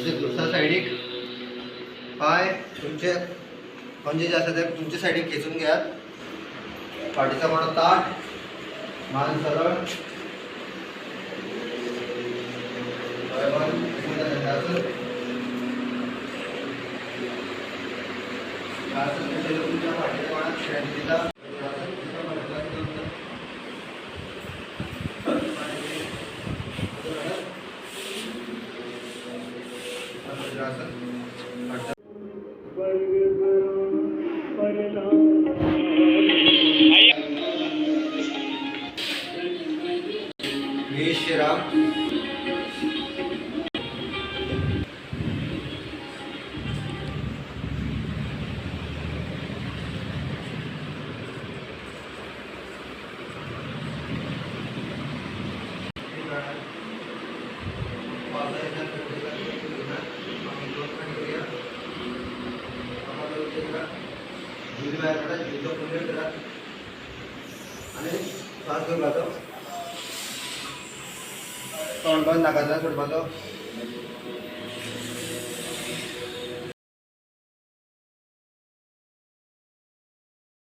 दुसरा सायडीक पाय तुमचे म्हणजे जे असं ते तुमच्या सायडीक खेचून घ्या. पाठीचा माना ताठ, मान सरळ. तुमच्या पाठीच्या मानात स्ट्रेंथ दिला. श्रीराम तोंड बंद नाकाचा सोडपाचो.